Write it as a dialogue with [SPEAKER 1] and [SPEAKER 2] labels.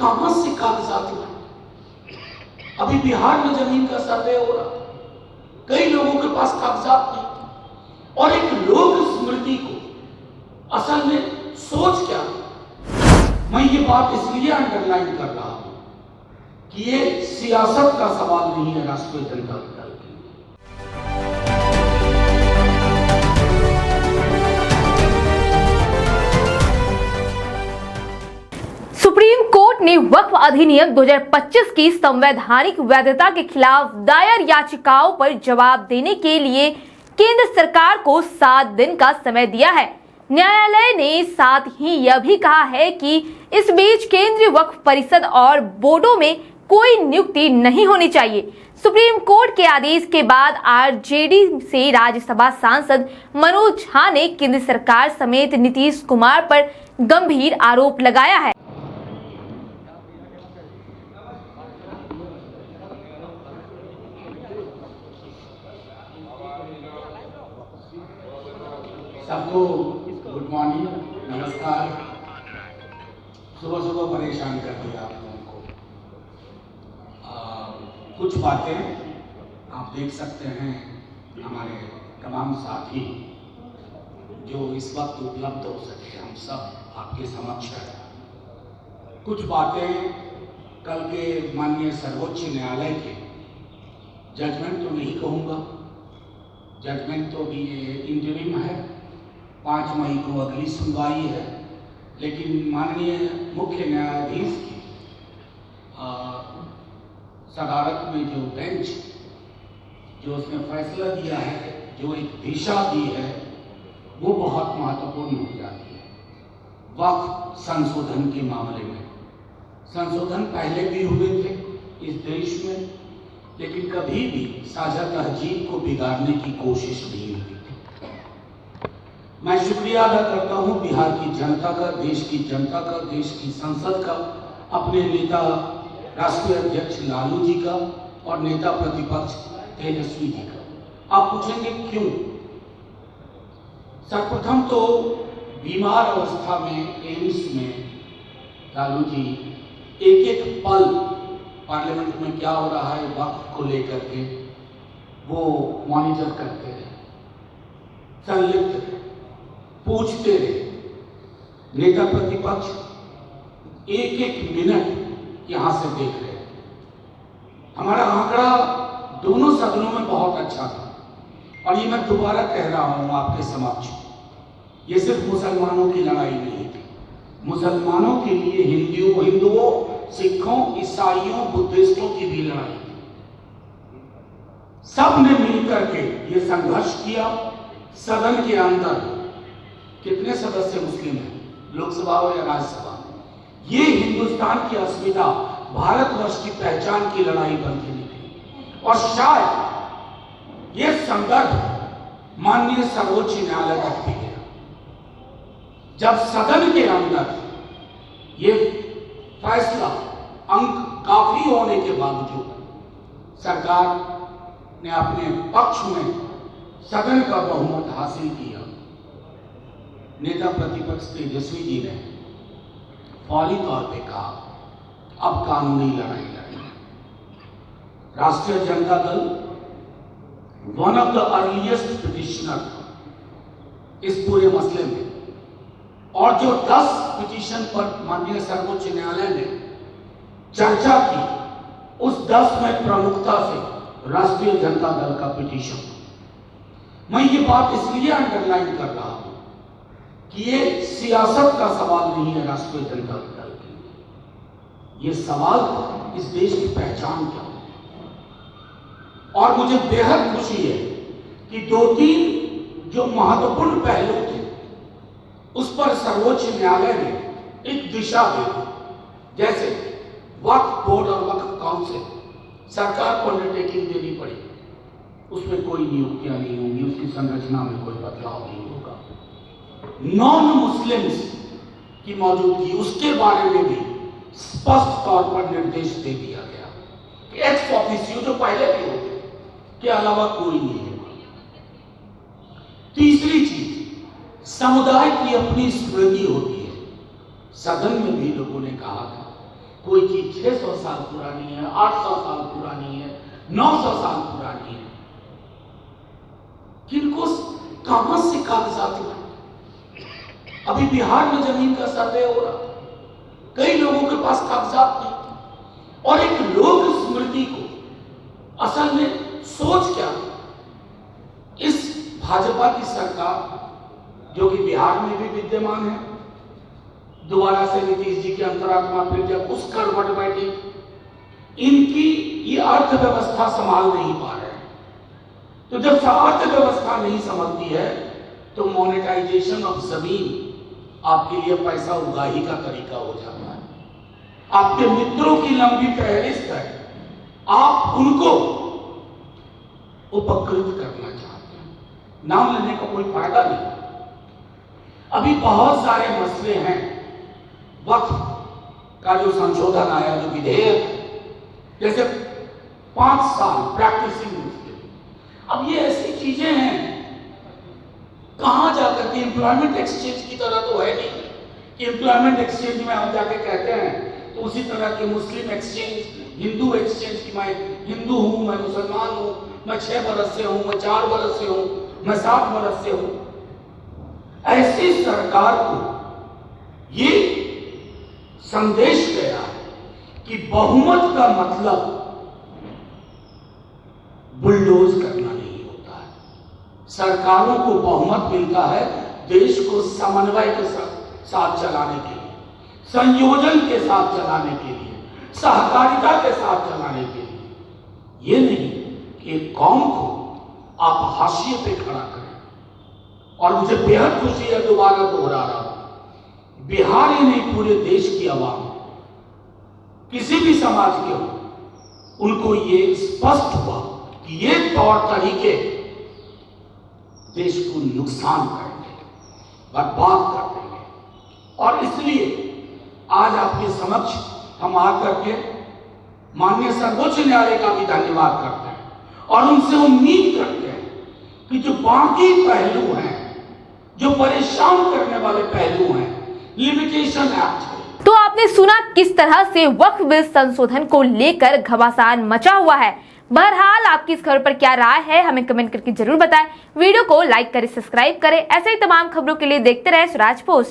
[SPEAKER 1] कहां से कागजात लाए? अभी बिहार में जमीन का सर्वे हो रहा, कई लोगों के पास कागजात नहीं थे। और एक लोक स्मृति को असल में सोच क्या है? मैं ये बात इसलिए अंडरलाइन कर रहा हूं कि ये सियासत का सवाल नहीं है राष्ट्रीय जनता दल के लिए।
[SPEAKER 2] सुप्रीम कोर्ट ने वक्फ अधिनियम 2025 की संवैधानिक वैधता के खिलाफ दायर याचिकाओं पर जवाब देने के लिए केंद्र सरकार को 7 दिन का समय दिया है। न्यायालय ने साथ ही यह भी कहा है कि इस बीच केंद्रीय वक्फ परिषद और बोर्डों में कोई नियुक्ति नहीं होनी चाहिए। सुप्रीम कोर्ट के आदेश के बाद आरजेडी से राज्यसभा सांसद मनोज झा ने केंद्र सरकार समेत नीतीश कुमार पर गंभीर आरोप लगाया है।
[SPEAKER 1] सबको गुड मॉर्निंग, नमस्कार। सुबह सुबह परेशान कर दिया आप लोगों को। कुछ बातें आप देख सकते हैं, हमारे तमाम साथी जो इस वक्त उपलब्ध हो सके, हम सब आपके समक्ष हैं। कुछ बातें कल के माननीय सर्वोच्च न्यायालय के जजमेंट तो नहीं कहूँगा, जजमेंट तो भी इंटरिम है, 5 मई को अगली सुनवाई है, लेकिन माननीय मुख्य न्यायाधीश की सदारत में जो बेंच जो उसने फैसला दिया है, जो एक दिशा दी है, वो बहुत महत्वपूर्ण हो जाती है। वक्फ संशोधन के मामले में संशोधन पहले भी हुए थे इस देश में, लेकिन कभी भी साझा तहजीब को बिगाड़ने की कोशिश नहीं हुई थी। मैं शुक्रिया अदा करता हूं बिहार की जनता का, देश की जनता का, देश की संसद का, अपने नेता राष्ट्रीय अध्यक्ष लालू जी का और नेता प्रतिपक्ष तेजस्वी जी का। आप पूछेंगे क्यों? सर्वप्रथम तो बीमार अवस्था में एम्स में लालू जी एक एक पल पार्लियामेंट में क्या हो रहा है वक्त को लेकर के वो मॉनिटर करते रहे, संलिप्त रहे, पूछते रहे। नेता प्रतिपक्ष एक एक मिनट यहां से देख रहे थे। हमारा आंकड़ा दोनों सदनों में बहुत अच्छा था, और ये मैं दोबारा कह रहा हूं आपके समक्ष, ये सिर्फ मुसलमानों की लड़ाई नहीं थी। मुसलमानों के लिए हिंदुओं, सिखों, ईसाइयों, बुद्धिस्टों की भी लड़ाई थी। सब ने मिलकर के ये संघर्ष किया। सदन के अंदर कितने सदस्य मुस्लिम हैं, लोकसभा हो या राज्यसभा, ये हिंदुस्तान की अस्मिता, भारतवर्ष की पहचान की लड़ाई बन के निकली। और शायद ये संदर्भ माननीय सर्वोच्च न्यायालय तक भी गया, जब सदन के अंदर ये फैसला अंक काफी होने के बावजूद सरकार ने अपने पक्ष में सदन का बहुमत हासिल किया। नेता प्रतिपक्ष तेजस्वी जी ने फौरी तौर पे कहा अब कानूनी लड़ाई लड़ेंगे। राष्ट्रीय Janata Dal one of the earliest petitioner था इस पूरे मसले में, और जो 10 पिटीशन पर माननीय सर्वोच्च न्यायालय ने चर्चा की, उस 10 में प्रमुखता से राष्ट्रीय जनता दल का पिटीशन। मैं ये बात इसलिए अंडरलाइन कर रहा हूं कि ये सियासत का सवाल नहीं है राष्ट्रीय जनता दल के लिए, ये सवाल इस देश की पहचान क्या है। और मुझे बेहद खुशी है कि 2-3 जो महत्वपूर्ण पहलू थे उस पर सर्वोच्च न्यायालय ने एक दिशा दे दी। जैसे वक्फ बोर्ड और वक्फ काउंसिल, सरकार को अंडरटेकिंग देनी पड़ी, उसमें कोई नियुक्तियां नहीं होंगी, उसकी संरचना में कोई बदलाव नहीं होगा। नॉन मुस्लिम्स की मौजूदगी, उसके बारे में भी स्पष्ट तौर पर निर्देश दे दिया गया कि एक्स ऑफिसियो जो पहले भी होते के अलावा कोई नहीं है। तीसरी चीज, समुदाय की अपनी स्मृति होती है। सदन में भी लोगों ने कहा था कोई चीज 600 साल पुरानी है, 800 साल पुरानी है, 900 साल पुरानी है, किनको कहां से कागजात लाए? अभी बिहार में जमीन का सर्वे हो रहा, कई लोगों के पास कागजात नहीं, और एक लोक स्मृति को असल में सोच क्या है? इस भाजपा की सरकार जो कि बिहार में भी विद्यमान है, दोबारा से नीतीश जी की अंतरात्मा फिर जब उस करवट बैठी, इनकी ये अर्थव्यवस्था संभाल नहीं पा रहे हैं। तो जब अर्थव्यवस्था नहीं संभलती है तो मोनेटाइजेशन ऑफ जमीन आपके लिए पैसा उगाही का तरीका हो जाता है। आपके मित्रों की लंबी फहरिस्त है, आप उनको उपकृत करना चाहते हैं, नाम लेने का कोई फायदा नहीं। अभी बहुत सारे मसले हैं, वक्फ का जो संशोधन आया, जो विधेयक, जैसे 5 साल प्रैक्टिसिंग मुस्लिम, अब ये ऐसी चीजें हैं, कहां जाकर के एम्प्लॉयमेंट एक्सचेंज की तरह तो है नहीं कि एम्प्लॉयमेंट एक्सचेंज में हम जाके कहते हैं तो उसी तरह के मुस्लिम एक्सचेंज, हिंदू एक्सचेंज की मैं हिंदू हूं, मैं मुसलमान हूं, मैं 6 बरस से हूं, मैं 4 बरस से हूं, मैं 7 बरस से हूं। ऐसी सरकार को ये संदेश गया है कि बहुमत का मतलब बुलडोज करना नहीं होता है। सरकारों को बहुमत मिलता है देश को समन्वय के साथ चलाने के लिए, संयोजन के साथ चलाने के लिए, सहकारिता के साथ चलाने के लिए। ये नहीं कि एक कौम को आप हाशिए पे खड़ा करें। और मुझे बेहद खुशी है, दोबारा दोहरा रहा हूं, बिहार ही नहीं पूरे देश की आवाम, किसी भी समाज के हो, उनको ये स्पष्ट हुआ कि ये तौर तरीके देश को नुकसान करेंगे, बर्बाद कर देंगे। और इसलिए आज आपके समक्ष हम आकर के माननीय सर्वोच्च न्यायालय का भी धन्यवाद करते हैं और उनसे उम्मीद करते हैं कि जो बाकी पहलू हैं, जो परेशान करने वाले पहलू हैं, लिमिटेशन एक्ट है।
[SPEAKER 2] तो आपने सुना किस तरह से वक्फ बिल संशोधन को लेकर घमासान मचा हुआ है। बहरहाल आपकी इस खबर पर क्या राय है, हमें कमेंट करके जरूर बताएं। वीडियो को लाइक करें, सब्सक्राइब करें। ऐसे ही तमाम खबरों के लिए देखते रहे स्वराज पोस्ट।